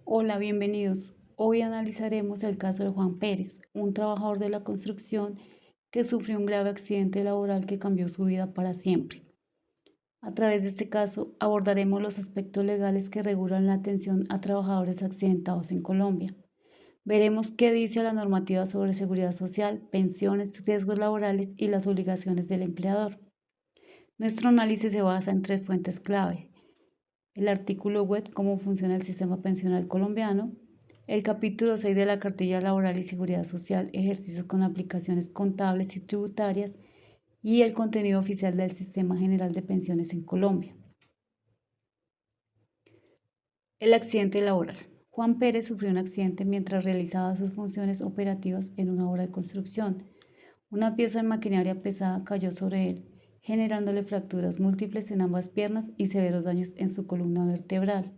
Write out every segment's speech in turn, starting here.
Hola, bienvenidos. Hoy analizaremos el caso de Juan Pérez, un trabajador de la construcción que sufrió un grave accidente laboral que cambió su vida para siempre. A través de este caso abordaremos los aspectos legales que regulan la atención a trabajadores accidentados en Colombia. Veremos qué dice la normativa sobre seguridad social, pensiones, riesgos laborales y las obligaciones del empleador. Nuestro análisis se basa en tres fuentes clave: el artículo web Cómo funciona el sistema pensional colombiano, el capítulo 6 de la Cartilla Laboral y Seguridad Social, ejercicios con aplicaciones contables y tributarias, y el contenido oficial del Sistema General de Pensiones en Colombia. El accidente laboral. Juan Pérez sufrió un accidente mientras realizaba sus funciones operativas en una obra de construcción. Una pieza de maquinaria pesada cayó sobre él, generándole fracturas múltiples en ambas piernas y severos daños en su columna vertebral.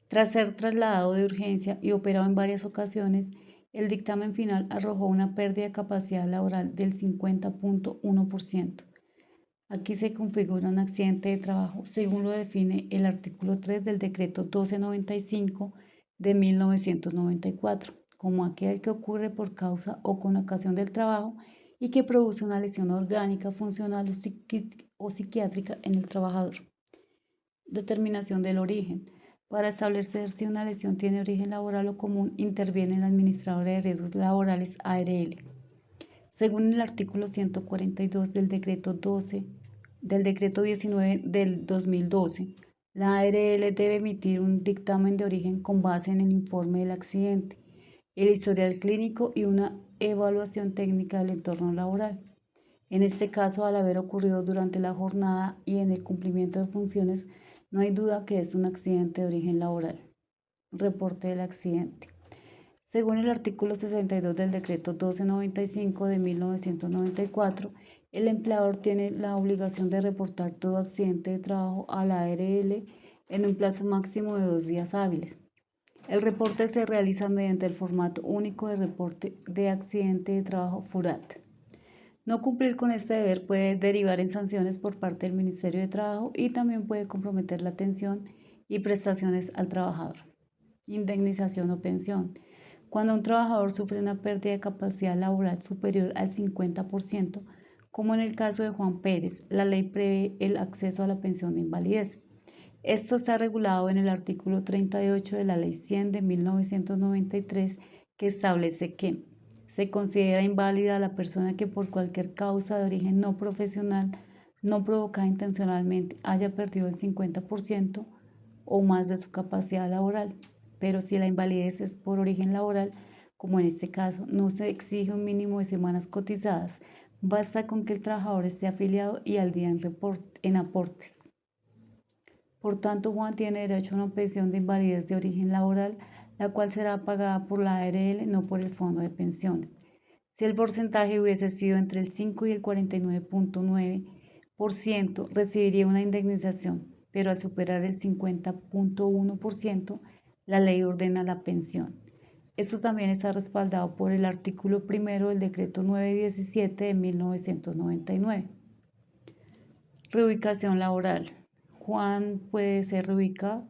Tras ser trasladado de urgencia y operado en varias ocasiones, el dictamen final arrojó una pérdida de capacidad laboral del 50.1%. Aquí se configura un accidente de trabajo, según lo define el artículo 3 del decreto 1295 de 1994, como aquel que ocurre por causa o con ocasión del trabajo y que produce una lesión orgánica, funcional o psiquiátrica en el trabajador. Determinación del origen. Para establecer si una lesión tiene origen laboral o común, interviene el administrador de riesgos laborales ARL. Según el artículo 142 del decreto 19 del 2012, la ARL debe emitir un dictamen de origen con base en el informe del accidente, el historial clínico y una evaluación técnica del entorno laboral. En este caso, al haber ocurrido durante la jornada y en el cumplimiento de funciones, no hay duda que es un accidente de origen laboral. Reporte del accidente. Según el artículo 62 del decreto 1295 de 1994, el empleador tiene la obligación de reportar todo accidente de trabajo a la ARL en un plazo máximo de 2 días hábiles. El reporte se realiza mediante el formato único de reporte de accidente de trabajo FURAT. No cumplir con este deber puede derivar en sanciones por parte del Ministerio de Trabajo y también puede comprometer la atención y prestaciones al trabajador. Indemnización o pensión. Cuando un trabajador sufre una pérdida de capacidad laboral superior al 50%, como en el caso de Juan Pérez, la ley prevé el acceso a la pensión de invalidez. Esto está regulado en el artículo 38 de la Ley 100 de 1993, que establece que se considera inválida a la persona que por cualquier causa de origen no profesional, no provocada intencionalmente, haya perdido el 50% o más de su capacidad laboral. Pero si la invalidez es por origen laboral, como en este caso, no se exige un mínimo de semanas cotizadas. Basta con que el trabajador esté afiliado y al día en aportes. Por tanto, Juan tiene derecho a una pensión de invalidez de origen laboral, la cual será pagada por la ARL, no por el fondo de pensiones. Si el porcentaje hubiese sido entre el 5 y el 49.9%, recibiría una indemnización, pero al superar el 50.1%, la ley ordena la pensión. Esto también está respaldado por el artículo primero del decreto 917 de 1999. Reubicación laboral. Juan puede ser reubicado.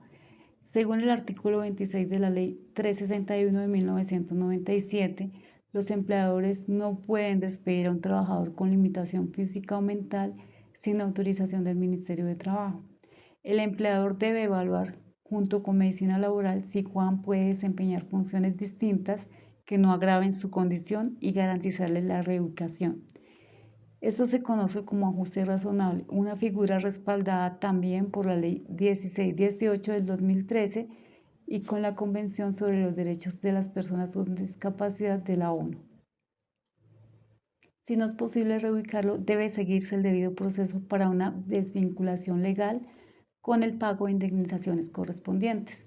Según el artículo 26 de la Ley 361 de 1997, los empleadores no pueden despedir a un trabajador con limitación física o mental sin autorización del Ministerio de Trabajo. El empleador debe evaluar, junto con medicina laboral, si Juan puede desempeñar funciones distintas que no agraven su condición y garantizarle la reubicación. Esto se conoce como ajuste razonable, una figura respaldada también por la Ley 1618 del 2013 y con la Convención sobre los Derechos de las Personas con Discapacidad de la ONU. Si no es posible reubicarlo, debe seguirse el debido proceso para una desvinculación legal con el pago de indemnizaciones correspondientes.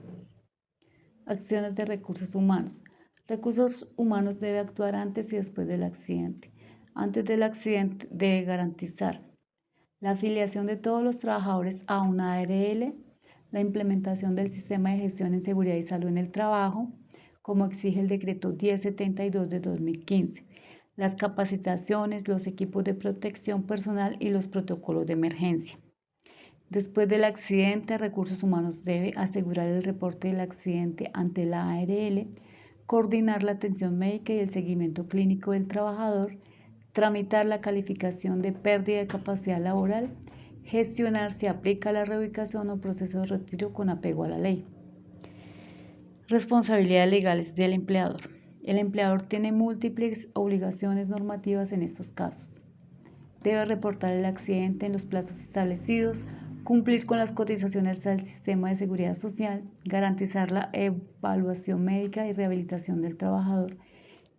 Acciones de recursos humanos. Recursos humanos debe actuar antes y después del accidente. Antes del accidente debe garantizar la afiliación de todos los trabajadores a una ARL, la implementación del sistema de gestión en seguridad y salud en el trabajo, como exige el decreto 1072 de 2015, las capacitaciones, los equipos de protección personal y los protocolos de emergencia. Después del accidente, Recursos Humanos debe asegurar el reporte del accidente ante la ARL, coordinar la atención médica y el seguimiento clínico del trabajador, tramitar la calificación de pérdida de capacidad laboral, gestionar si aplica la reubicación o proceso de retiro con apego a la ley. Responsabilidades legales del empleador. El empleador tiene múltiples obligaciones normativas en estos casos. Debe reportar el accidente en los plazos establecidos, cumplir con las cotizaciones al sistema de seguridad social, garantizar la evaluación médica y rehabilitación del trabajador,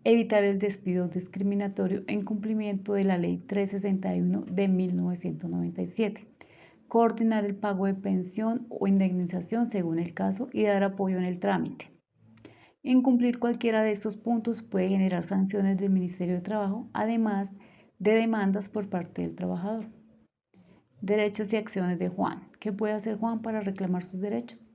evitar el despido discriminatorio en cumplimiento de la Ley 361 de 1997, coordinar el pago de pensión o indemnización según el caso y dar apoyo en el trámite. Incumplir cualquiera de estos puntos puede generar sanciones del Ministerio de Trabajo, además de demandas por parte del trabajador. Derechos y acciones de Juan. ¿Qué puede hacer Juan para reclamar sus derechos?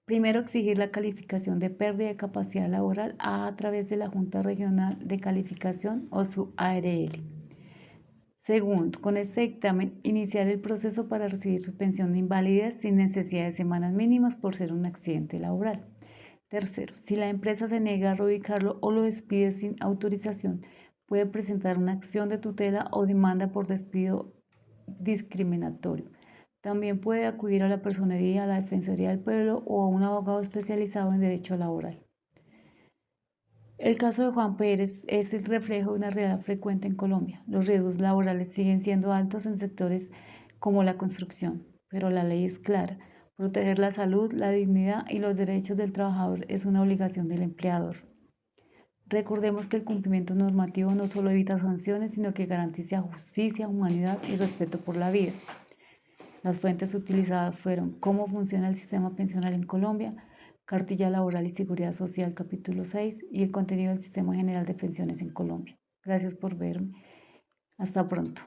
Primero, exigir la calificación de pérdida de capacidad laboral a través de la Junta Regional de Calificación o su ARL. Segundo, con este dictamen, iniciar el proceso para recibir su pensión de invalidez sin necesidad de semanas mínimas por ser un accidente laboral. Tercero, si la empresa se niega a reubicarlo o lo despide sin autorización, puede presentar una acción de tutela o demanda por despido discriminatorio. También puede acudir a la Personería, a la Defensoría del Pueblo o a un abogado especializado en derecho laboral. El caso de Juan Pérez es el reflejo de una realidad frecuente en Colombia. Los riesgos laborales siguen siendo altos en sectores como la construcción, pero la ley es clara. Proteger la salud, la dignidad y los derechos del trabajador es una obligación del empleador. Recordemos que el cumplimiento normativo no solo evita sanciones, sino que garantiza justicia, humanidad y respeto por la vida. Las fuentes utilizadas fueron Cómo funciona el sistema pensional en Colombia, Cartilla Laboral y Seguridad Social, capítulo 6, y el contenido del Sistema General de Pensiones en Colombia. Gracias por verme. Hasta pronto.